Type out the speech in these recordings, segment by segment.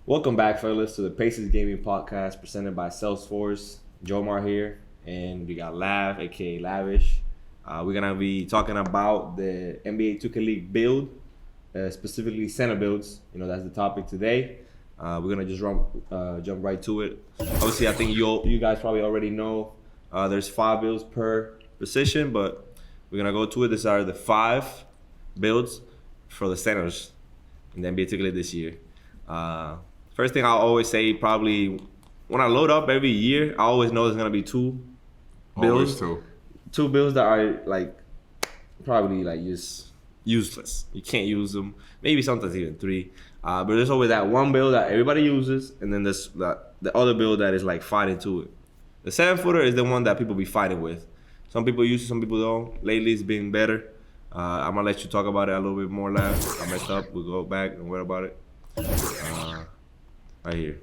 Welcome back, fellas, to the Paces Gaming Podcast presented by Salesforce. Jomar here, and we got Lav, aka Lavish. We're gonna be talking about the NBA 2K League build, specifically center builds. That's the topic today. We're gonna just jump right to it. Obviously, I think you guys probably already know there's 5 builds per position, but we're gonna go to it. These are the 5 builds for the centers in the NBA 2K League this year. First thing I'll always say, probably when I load up every year, I always know there's gonna be 2 builds. Two builds that are probably just useless. You can't use them. Maybe sometimes even 3. But there's always that one build that everybody uses, and then there's the other build that is fighting to it. The 7-footer is the one that people be fighting with. Some people use it, some people don't. Lately it's been better. I'm gonna let you talk about it a little bit more, Lav. I messed up. We'll go back and what about it? Right here.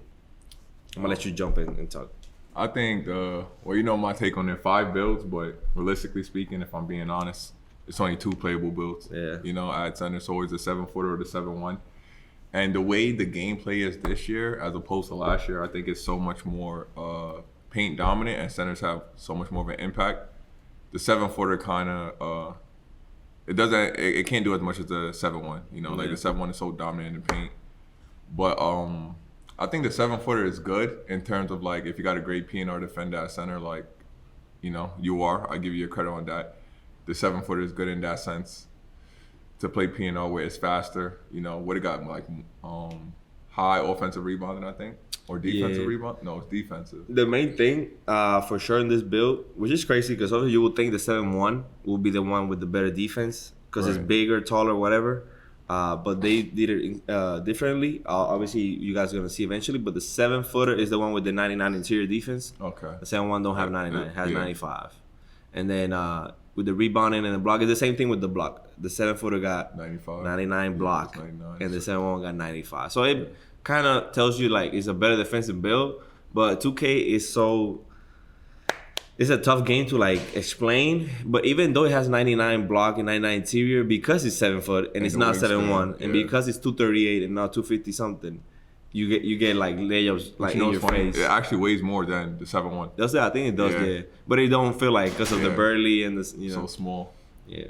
I'm gonna let you jump in and talk. I think, my take on their 5 builds, but realistically speaking, if I'm being honest, it's only 2 playable builds. Yeah. At center, it's always the 7-footer or the 7-1. And the way the gameplay is this year, as opposed to last year, I think it's so much more paint dominant, and centers have so much more of an impact. The 7-footer kind of, it can't do as much as the 7-1. The 7-1 is so dominant in the paint. But I think the 7-footer is good in terms of if you got a great P&R defender at center, you are. I give you credit on that. The 7-footer is good in that sense to play P&R where it's faster. What it got high offensive rebounding, I think, or defensive rebound. No, it's defensive. The main thing for sure in this build, which is crazy because obviously you would think the 7-1 will be the one with the better defense because it's bigger, taller, whatever. But they did it differently. Obviously, you guys are going to see eventually. But the 7-footer is the one with the 99 interior defense. Okay. The 7-1 don't have 99. It has 95. And then with the rebounding and the block, it's the same thing with the block. The 7-footer got 99 block. 99. And the 7-1 got 95. So it kind of tells you it's a better defensive build. But 2K is so... It's a tough game to explain, but even though it has 99 block and 99 interior, because it's 7-foot and it's not 7-1, and because it's 238 and not 250 something, you get layups in your face. It actually weighs more than the 7-1. That's it. I think it does, yeah. But it don't feel because of the burly and the so small. Yeah.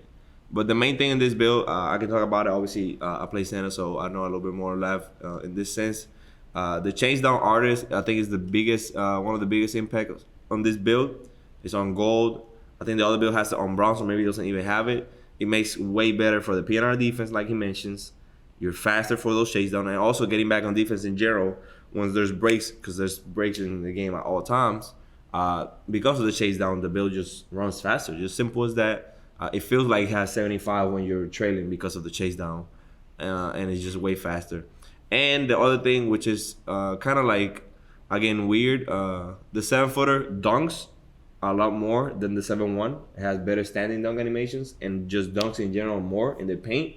But the main thing in this build, I can talk about it. Obviously, I play center, so I know a little bit more left in this sense. The change down artist, I think, is the biggest, one of the biggest impacts on this build. It's on gold. I think the other build has it on bronze, or maybe it doesn't even have it. It makes way better for the P&R defense, like he mentions. You're faster for those chase down, and also getting back on defense in general once there's breaks, because there's breaks in the game at all times. Because of the chase down, the build just runs faster. Just simple as that. It feels like it has 75 when you're trailing because of the chase down, and it's just way faster. And the other thing, which is kind of again weird, the 7-footer dunks a lot more than the 7-1. It has better standing dunk animations and just dunks in general more in the paint.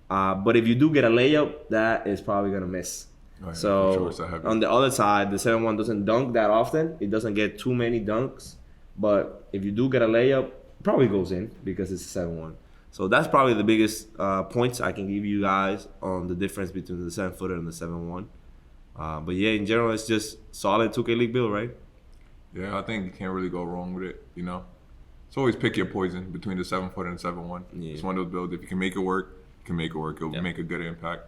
But if you do get a layup, that is probably gonna miss. Right, so sure on the other side, the 7-1 doesn't dunk that often. It doesn't get too many dunks. But if you do get a layup, it probably goes in because it's a 7-1. So that's probably the biggest points I can give you guys on the difference between the 7-footer and the 7-1. But yeah, in general, it's just solid 2K League build, right? Yeah, I think you can't really go wrong with it, It's always pick your poison between the 7-footer and 7-1. Yeah. It's one of those builds. If you can make it work, you can make it work. It'll make a good impact.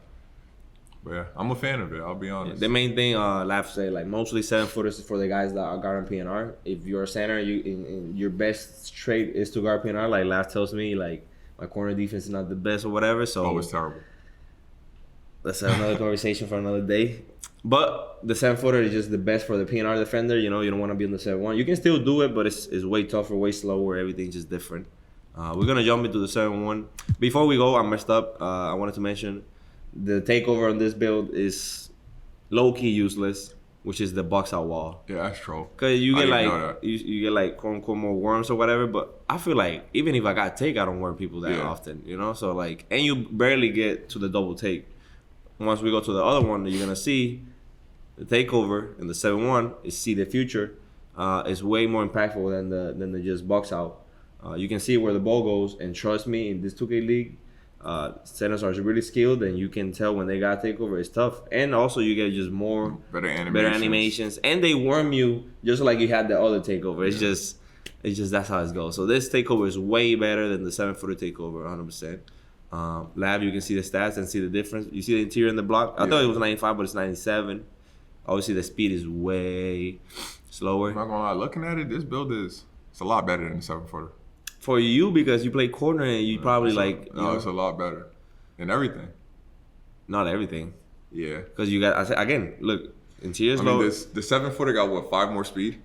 But yeah, I'm a fan of it, I'll be honest. Yeah, the main thing, Laugh say, mostly 7-footers is for the guys that are guarding P&R. If you're a center, your best trait is to guard P&R. Like Laugh tells me, my corner defense is not the best or whatever. So it's terrible. That's another conversation for another day. But the 7-footer is just the best for the P&R defender. You don't want to be on the 7-1. You can still do it, but it's way tougher, way slower. Everything's just different. We're going to jump into the 7-1. Before we go, I messed up. I wanted to mention the takeover on this build is low-key useless, which is the box out wall. Yeah, that's true. Because you get you get quote-unquote more worms or whatever, but I feel even if I got take, I don't worm people that often, So and you barely get to the double take. Once we go to the other one, you're going to see the takeover and the 7-1 is see the future. Is way more impactful than the just box out. You can see where the ball goes, and trust me, in this 2K League, Centers are really skilled, and you can tell when they got takeover. It's tough, and also you get just more better animations, and they worm you just like you had the other takeover. It's just that's how it goes. So this takeover is way better than the 7-footer takeover, 100%. Lab, you can see the stats and see the difference. You see the interior in the block. I thought it was 95, but it's 97. Obviously, the speed is way slower. I'm not gonna lie, looking at it, this build it's a lot better than the 7-footer. For you, because you play corner and you probably it's a lot better in everything. Not everything. Yeah. Because you got, again, look, interior's low. The 7-footer got what, 5 more speed?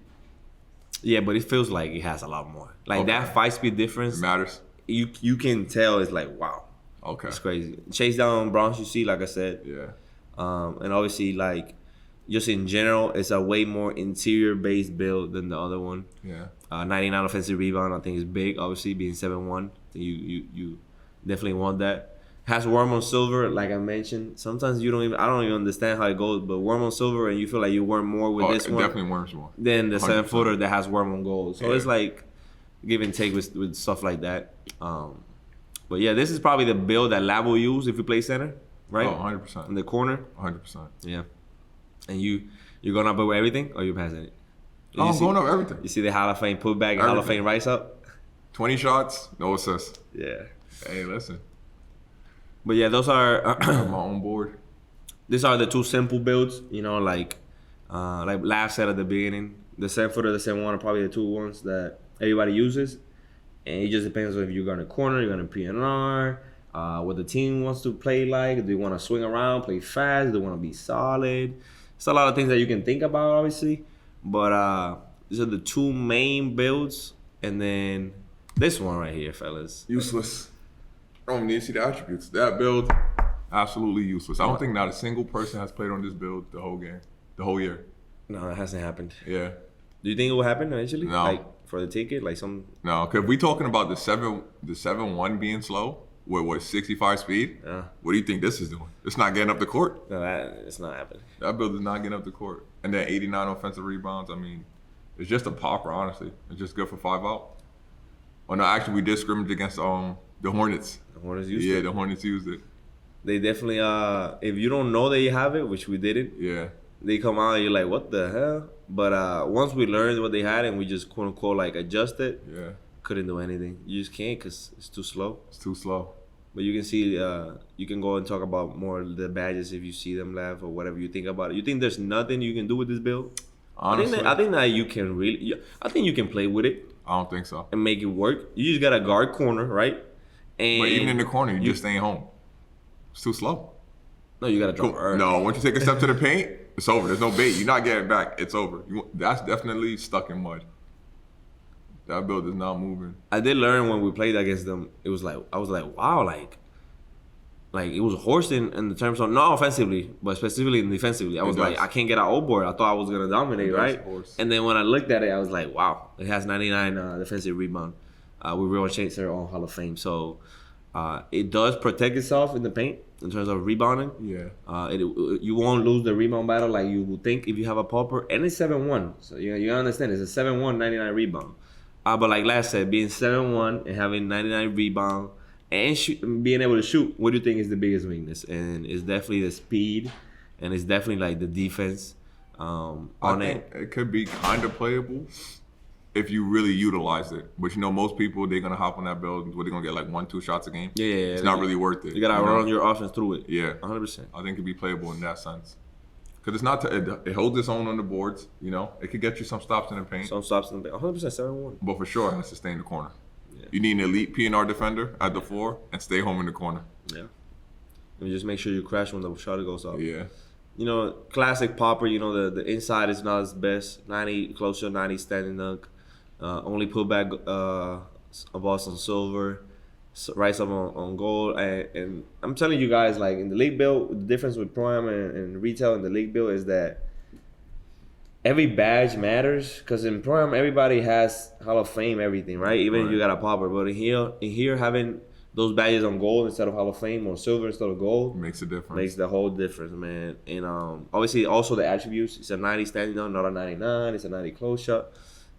Yeah, but it feels like it has a lot more. Like that 5-speed difference. It matters. You can tell it's like, wow. Okay. It's crazy. Chase down Bronx, you see, like I said. Yeah. And obviously, like, just in general, it's a way more interior-based build than the other one. Yeah. 99 offensive rebound, I think is big. Obviously, being 7-1, you definitely want that. Has worm on silver, like I mentioned. Sometimes I don't even understand how it goes, but worm on silver, and you feel like you worm more with this one. Definitely worms more. Than the 7-footer that has worm on gold. So it's like give and take with stuff like that. But yeah, this is probably the build that Lab will use if you play center, right? Oh, 100%. In the corner. 100%. Yeah. And you're going up with everything, or you passing it? I'm going up everything. You see the Hall of Fame putback and Hall of Fame rise up? 20 shots, no assists. Yeah. Hey, listen. But yeah, those are I'm on board. These are the two simple builds, like Lav said at the beginning. The 7-footer, the 7-1 are probably the two ones that everybody uses. And it just depends on if you're going to corner, you're going to PNR, what the team wants to play like. Do you want to swing around, play fast? Do you want to be solid? It's a lot of things that you can think about, obviously. But these are the two main builds. And then this one right here, fellas. Useless. I don't need to see the attributes. That build, absolutely useless. I don't think not a single person has played on this build the whole year. No, it hasn't happened. Yeah. Do you think it will happen eventually? No. Like for the ticket, like some. No, because we talking about the 7-1 being slow with what 65 speed. Yeah. What do you think this is doing? It's not getting up the court. No, it's not happening. That build is not getting up the court. And then 89 offensive rebounds. I mean, it's just a popper, honestly. It's just good for 5 out. Oh no, actually we did scrimmage against the Hornets. The Hornets used it. Yeah, the Hornets used it. They definitely if you don't know that you have it, which we didn't. Yeah. They come out and you're like, what the hell? But once we learned what they had and we just quote unquote like adjusted, couldn't do anything. You just can't because it's too slow. It's too slow. But you can see, you can go and talk about more of the badges if you see them live or whatever you think about it. You think there's nothing you can do with this build? Honestly, I think that you can I think you can play with it. I don't think so. And make it work. You just got a guard corner, right? And but even in the corner, you just staying home. It's too slow. No, you got to drop early. No, once you take a step to the paint, it's over. There's no bait. You're not getting back. It's over. That's definitely stuck in mud. That build is not moving. I did learn when we played against them. It was like I was like, wow, like it was horsing in the terms of not offensively, but specifically defensively. I was like, I can't get out old board. I thought I was gonna dominate, right? And then when I looked at it, I was like, wow, it has 99 defensive rebound. We real chaser on Hall of Fame, so it does protect itself in the paint in terms of rebounding. Yeah. You won't lose the rebound battle like you would think if you have a popper, and it's 7-1. So you understand it's a 7-1 99 rebound. But like last said, being 7-1 and having 99 rebound and being able to shoot, what do you think is the biggest weakness? And it's definitely the speed, and it's definitely like the defense. I think it could be kind of playable if you really utilize it. But most people, they're gonna hop on that build. They're gonna get like 1-2 shots a game. Yeah. It's not really worth it. You gotta run your offense through it. Yeah, 100%. I think it could be playable in that sense. Because it's not it holds its own on the boards. It could get you some stops in the paint. Some stops in the paint. 100% 7-1. But for sure, it has to stay in the corner. Yeah. You need an elite PNR defender at the 4 and stay home in the corner. Yeah. And just make sure you crash when the shot goes up. Yeah. Classic popper. The inside is not his best. 90 closer, 90 standing dunk. Only put back balls on silver. Rise up on gold, and I'm telling you guys, like in the league build, the difference with Prime and retail in the league build is that every badge matters. Because in Prime, everybody has Hall of Fame everything, right? Even if you got a popper, but in here having those badges on gold instead of Hall of Fame or silver instead of gold makes a difference. Makes the whole difference, man. And obviously also the attributes. It's a 90 standing dunk, not a 99. It's a 90 close shot,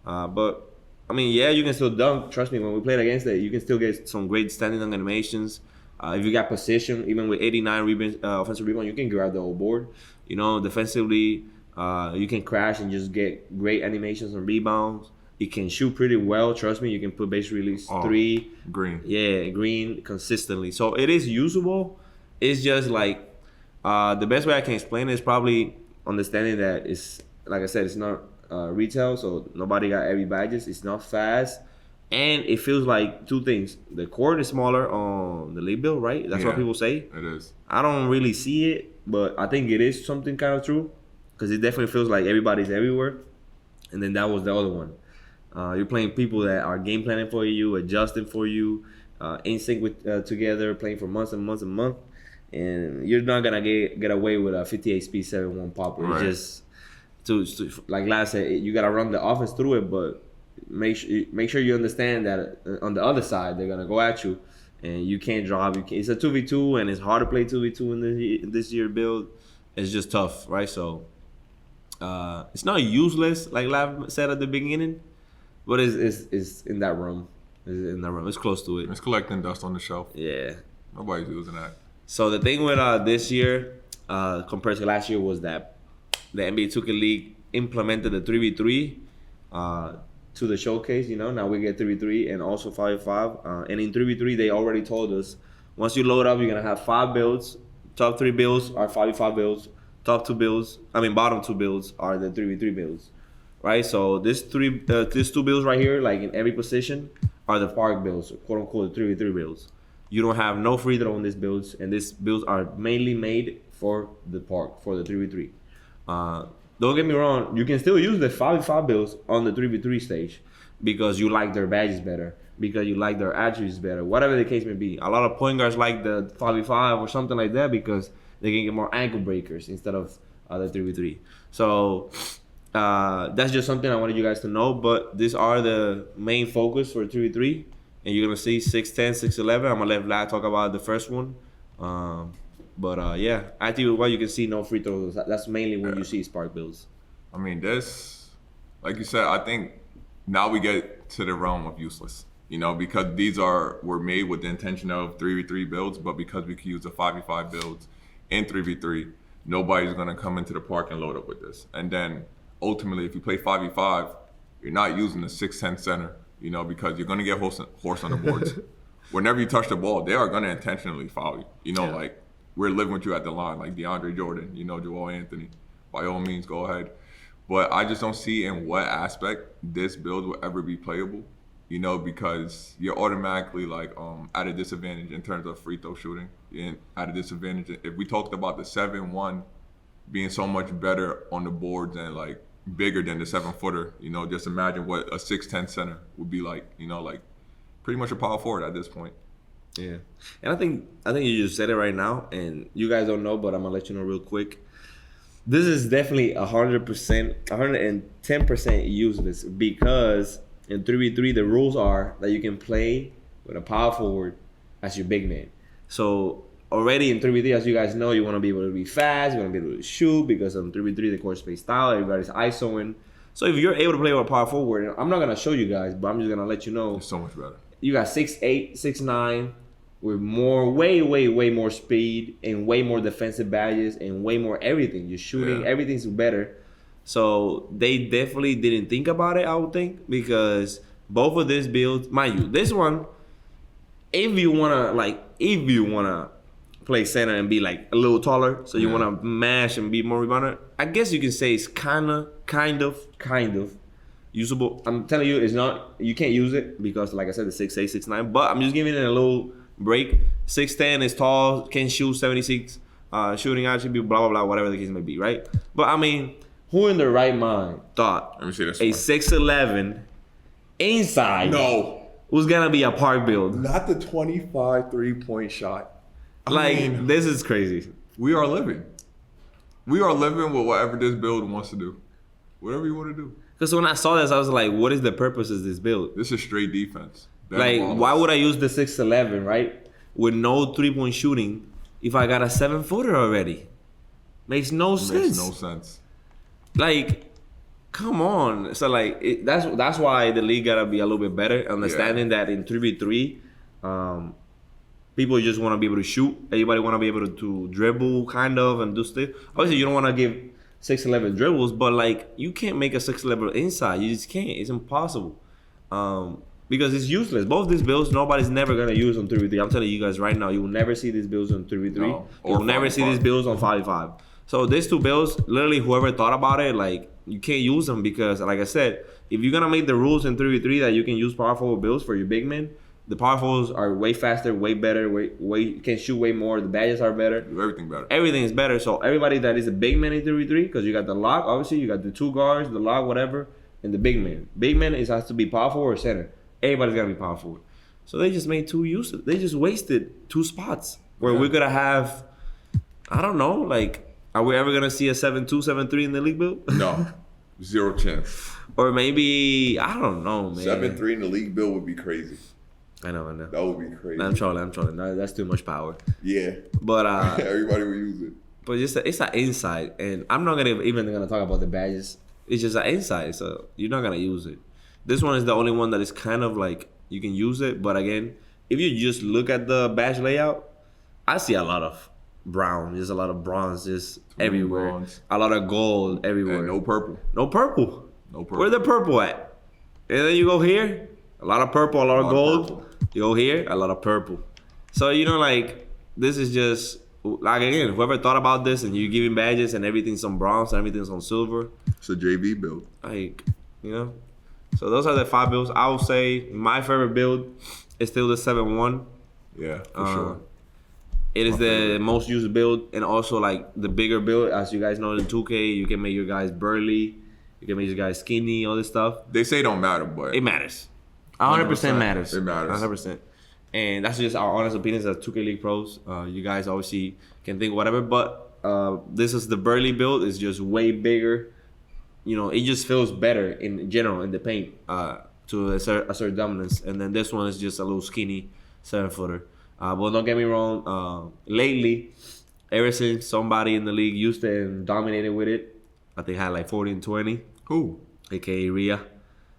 but. I mean, yeah, you can still dunk. Trust me, when we played against it, you can still get some great standing dunk animations. If you got position, even with 89 rebounds, offensive rebound, you can grab the whole board. You know, defensively, you can crash and just get great animations and rebounds. It can shoot pretty well. Trust me, you can put base release three. Green. Yeah, green consistently. So it is usable. It's just like the best way I can explain it is probably understanding that it's, like I said, it's not retail, so nobody got every badges. It's not fast. And it feels like two things. The court is smaller on the league build, right? That's what people say. It is. I don't really see it, but I think it is something kind of true because it definitely feels like everybody's everywhere. And then that was the other one. You're playing people that are game planning for you, adjusting for you, in sync with together, playing for months and months and months. And you're not gonna get away with a 58 speed 7-1 pop. It's just to like last said, you gotta run the offense through it, but make sure you understand that on the other side they're gonna go at you, and you can't drop. It's a 2v2, and it's hard to play 2v2 in this year build. It's just tough, right? So it's not useless like Lav said at the beginning, but it's in that room. It's in that room. It's close to it. It's collecting dust on the shelf. Yeah. Nobody's using that. So the thing with this year compared to last year was that the NBA 2K League implemented the 3v3 to the showcase. You know, now we get 3v3 and also 5v5. And in 3v3, they already told us once you load up, you're gonna have 5 builds. Top 3 builds are 5v5 builds. Bottom 2 builds are the 3v3 builds, right? So these 2 builds right here, like in every position, are the park builds, quote unquote, the 3v3 builds. You don't have no free throw in these builds, and these builds are mainly made for the park, for the 3v3. Don't get me wrong, you can still use the 5v5 builds on the 3v3 stage because you like their badges better, because you like their attributes better, whatever the case may be. A lot of point guards like the 5v5 or something like that because they can get more ankle breakers instead of the 3v3. So that's just something I wanted you guys to know, but these are the main focus for 3v3. And you're going to see 6'10", 6'11". I'm going to let Vlad talk about the first one. Yeah, active well, you can see no free throws. That's mainly when you see spark builds. I mean, this, like you said, I think now we get to the realm of useless. You know, because these were made with the intention of 3v3 builds, but because we can use the 5v5 builds in 3v3, nobody's going to come into the park and load up with this. And then ultimately, if you play 5v5, you're not using the 6'10" center. You know, because you're going to get horse on the boards. Whenever you touch the ball, they are going to intentionally foul you. You know, like, we're living with you at the line, like DeAndre Jordan, you know, Joel Anthony. By all means, go ahead. But I just don't see in what aspect this build will ever be playable, you know, because you're automatically, like, at a disadvantage in terms of free throw shooting. And at a disadvantage. If we talked about the 7-1 being so much better on the boards and, like, bigger than the 7-footer, you know, just imagine what a 6'10" center would be like, you know, like pretty much a power forward at this point. Yeah. And I think you just said it right now, and you guys don't know, but I'm gonna let you know real quick. This is definitely 100%, 110% useless because in 3v3 the rules are that you can play with a power forward as your big man. So already in 3v3, as you guys know, you want to be able to be fast, you want to be able to shoot because on 3v3 the court space style, everybody's ISOing. So if you're able to play with a power forward, I'm not gonna show you guys, but I'm just gonna let you know. It's so much better. You got 6'8", 6'9", with way more speed and way more defensive badges and way more everything. You're shooting, everything's better. So they definitely didn't think about it, I would think, because both of these builds, mind you, this one, if you wanna play center and be like a little taller, so you want to mash and be more rebounder, I guess you can say it's kind of usable. I'm telling you, it's not. You can't use it because, like I said, the 6'8", 6'9". But I'm just giving it a little break. 6'10" is tall, can shoot 76, shooting attribute, blah blah blah, whatever the case may be, right? But I mean, who in their right mind thought Let me see this a 6'11" inside was gonna be a park build? Not the 25 3-point shot. I mean, this is crazy. We are living. We are living with whatever this build wants to do. Whatever you want to do. Because when I saw this, I was like, what is the purpose of this build? This is straight defense. Like, why would I use the 6'11", right? With no 3-point shooting if I got a 7-footer already? Makes no sense. Makes no sense. Like, come on. So, like, that's why the league got to be a little bit better, understanding that in 3v3, People just want to be able to shoot. Everybody want to be able to dribble, kind of, and do stuff. Obviously, you don't want to give 6'11" dribbles, but like you can't make a 6'11" inside. You just can't. It's impossible. Because it's useless. Both these builds, nobody's never gonna use on 3v3. I'm telling you guys right now, you will never see these builds on 3v3. No, You will never see these builds on 5v5. So these two builds, literally, whoever thought about it, like you can't use them because, like I said, if you're gonna make the rules in 3v3 that you can use power forward builds for your big men, the power forwards are way faster, way better, way can shoot way more. The badges are better. Do everything better. Everything is better. So everybody that is a big man in 3v3, because you got the lock, obviously you got the 2 guards, the lock, whatever, and the big man. Big man has to be power forward or center. Everybody's gotta be power forward. So they just made 2 uses. They just wasted 2 spots where we're gonna have, I don't know, like, are we ever gonna see a 7-2, 7-3 in the league build? No, 0 chance. Or maybe, I don't know, man. 7-3 in the league build would be crazy. I know. That would be crazy. I'm trolling. No, that's too much power. Yeah. But everybody will use it. But it's an insight, and I'm not even gonna talk about the badges. It's just an insight, so you're not gonna use it. This one is the only one that is kind of like you can use it, but again, if you just look at the badge layout, I see a lot of brown. There's a lot of bronze just everywhere. Bronze. A lot of gold everywhere. And no purple. No purple. No purple. Where the purple at? And then you go here, a lot of purple, a lot of gold. Purple. You go here, a lot of purple. So like this is just like, again, whoever thought about this and you giving badges and everything's on bronze and everything's on silver. It's a JV build. Like, So those are the 5 builds. I would say my favorite build is still the 7-1. Yeah, for sure. It is the most used build, and also like the bigger build. As you guys know, in 2K, you can make your guys burly, you can make your guys skinny, all this stuff. They say it don't matter, but It matters. 100% matters. It matters. 100%. And that's just our honest opinions as 2K League pros. You guys obviously can think whatever, but this is the burly build. It's just way bigger. It just feels better in general in the paint to assert dominance. And then this one is just a little skinny 7-footer. But don't get me wrong. Lately, ever since somebody in the league used it and dominated with it, I think had like 40 and 20. Who? AKA Rhea.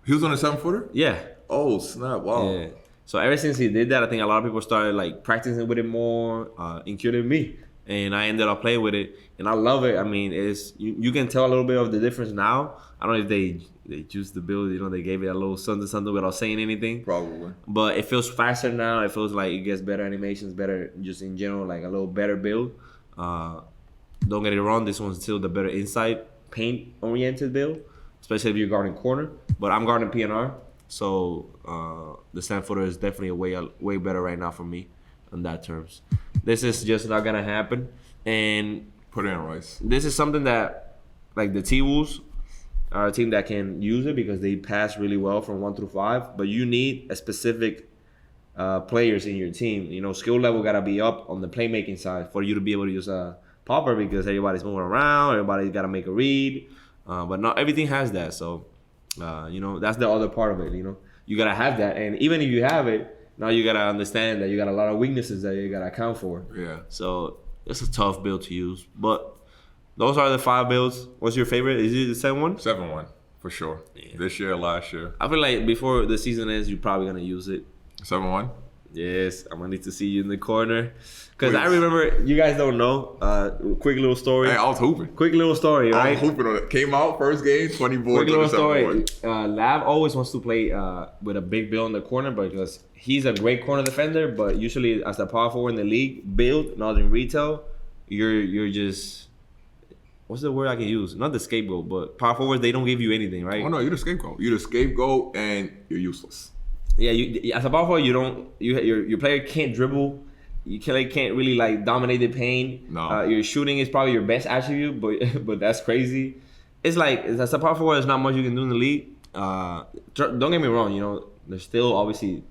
He was on a 7-footer? Yeah. Oh, snap. Wow. Yeah. So ever since he did that, I think a lot of people started like practicing with it more, including me. And I ended up playing with it, and I love it. I mean, it's you can tell a little bit of the difference now. I don't know if they juiced the build, they gave it a little something without saying anything. Probably. But it feels faster now. It feels like it gets better animations, better just in general, like a little better build. Don't get it wrong, this one's still the better inside paint-oriented build, especially if you're guarding corner. But I'm guarding PNR, so the 7-footer is definitely a way better right now for me on that terms. This is just not gonna happen, and put it in Rice. This is something that, like, the T-Wolves are a team that can use it because they pass really well from 1 through 5. But you need a specific players in your team. Skill level gotta be up on the playmaking side for you to be able to use a popper because everybody's moving around. Everybody's gotta make a read, but not everything has that. So, that's the other part of it. You gotta have that, and even if you have it. Now you gotta understand that you got a lot of weaknesses that you gotta account for. Yeah. So it's a tough build to use. But those are the 5 builds. What's your favorite? Is it the 7-1? 7-1, for sure. Yeah. This year, last year. I feel like before the season ends, you're probably gonna use it. 7-1? Yes, I'm gonna need to see you in the corner. Because I remember, you guys don't know, quick little story. Hey, I was hooping. Quick little story, right? I was hooping on it. Came out, first game, 20 boards. Quick little story. Lav always wants to play with a big build in the corner because he's a great corner defender, but usually as the power forward in the league, build, not in retail, you're just, what's the word I can use? Not the scapegoat, but power forwards, they don't give you anything, right? Oh, no, you're the scapegoat. You're the scapegoat, and you're useless. Yeah, as a power forward, your player can't dribble. You can't really like dominate the paint. No. Your shooting is probably your best attribute, but that's crazy. It's like as a power forward, there's not much you can do in the league. Don't get me wrong. There's still obviously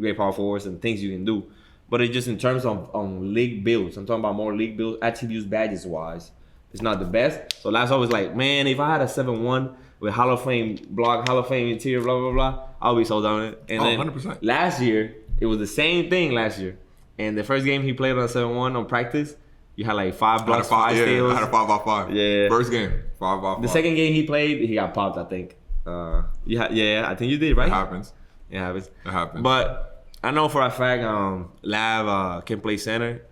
great power forwards and things you can do, but it's just in terms of on league builds. I'm talking about more league builds, attributes, badges wise. It's not the best. So last I was like, man, if I had a 7-1 with Hall of Fame block, Hall of Fame interior, blah blah blah, I'll be so down it. And then 100%. Last year, it was the same thing last year. And the first game he played on 7-1 on practice, you had like 5 blocks, 5 steals. I had a 5x5. Yeah. First game, 5x5. The second game he played, he got popped, I think. I think you did, right? It happens. It happens. It happens. But I know for a fact, Lav can play center.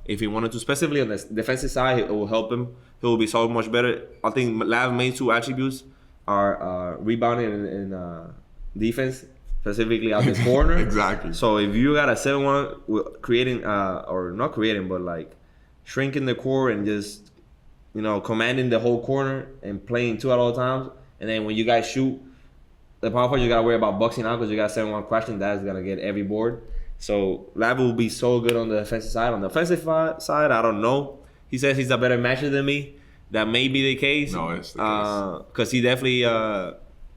If he wanted to, specifically on the defensive side, it will help him. He will be so much better. I think Lav's main two attributes are rebounding and defense, specifically out the corner. Exactly. So if you got a 7-1 creating, or not creating, but like shrinking the core and just, commanding the whole corner and playing two at all times, and then when you guys shoot, the power forward, you gotta worry about boxing out because you got 7-1 question. That's gonna get every board. So Lav will be so good on the defensive side. On the offensive side, I don't know. He says he's a better matcher than me. That may be the case. No, it's the case. Because he definitely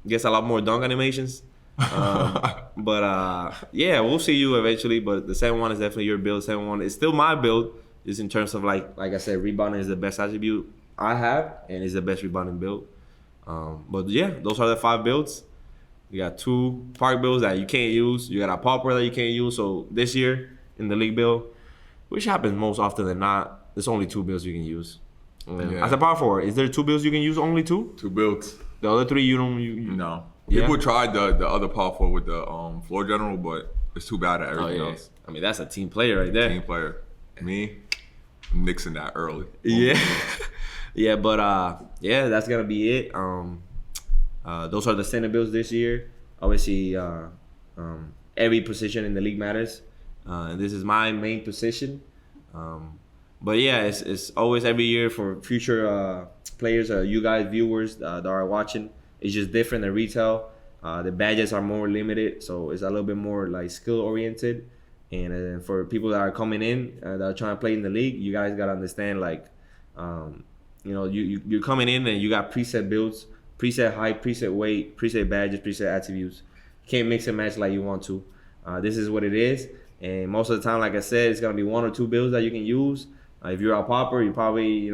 gets a lot more dunk animations. But yeah, we'll see you eventually. But the 7-1 is definitely your build. 7-1 is still my build. Just in terms of like I said, rebounding is the best attribute I have, and is the best rebounding build. But yeah, those are the 5 builds. You got 2 park builds that you can't use. You got a pauper that you can't use. So this year in the league build, which happens most often than not, there's only 2 builds you can use. Yeah. As a power forward, is there 2 builds you can use? Only 2? 2 builds. The other 3 you don't. No. Yeah? People tried the other power forward with the floor general, but it's too bad at everything else. I mean, that's a team player right there. Team player. Me, I'm nixing that early. Yeah. Yeah, but yeah, that's gonna be it. Those are the center builds this year. Obviously, every position in the league matters. And this is my main position. But yeah, it's always every year for future players, you guys, viewers that are watching. It's just different than retail. The badges are more limited, so it's a little bit more like skill oriented. And for people that are coming in that are trying to play in the league, you guys gotta understand like, you're coming in and you got preset builds, preset height, preset weight, preset badges, preset attributes. You can't mix and match like you want to. This is what it is. And most of the time, like I said, it's gonna be 1 or 2 builds that you can use. If you're a popper, you probably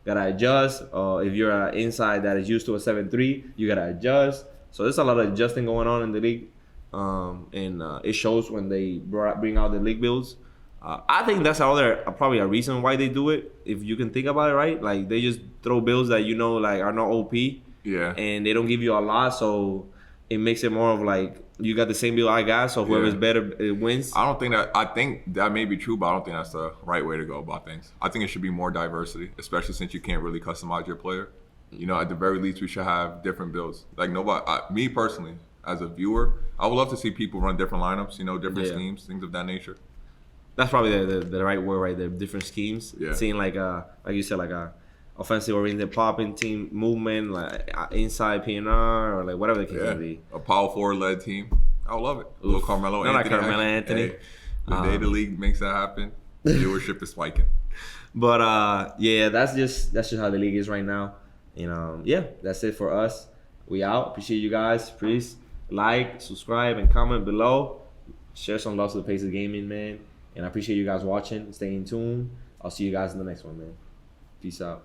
gotta adjust. If you're an inside that is used to a 7-3, you gotta adjust. So there's a lot of adjusting going on in the league, and it shows when they bring out the league builds. I think that's probably a reason why they do it. If you can think about it, right? Like they just throw builds that like are not OP. Yeah. And they don't give you a lot, so it makes it more of like you got the same build I got, so whoever's better wins. I think that may be true, but I don't think that's the right way to go about things. I think it should be more diversity, especially since you can't really customize your player. At the very least, we should have different builds. Like me personally, as a viewer, I would love to see people run different lineups, different schemes, things of that nature. That's probably the right word right there. Different schemes. Yeah. Seeing like you said, like a offensive oriented popping team movement, like inside PNR or like whatever the case may be. A power forward led team. I would love it. A little Carmelo Anthony. Not like Carmelo Anthony. Hey, the day the league makes that happen, viewership is spiking. But yeah, that's just how the league is right now. Yeah, that's it for us. We out. Appreciate you guys. Please like, subscribe, and comment below. Share some love to the Paces Gaming, man. And I appreciate you guys watching. Staying tuned. I'll see you guys in the next one, man. Peace out.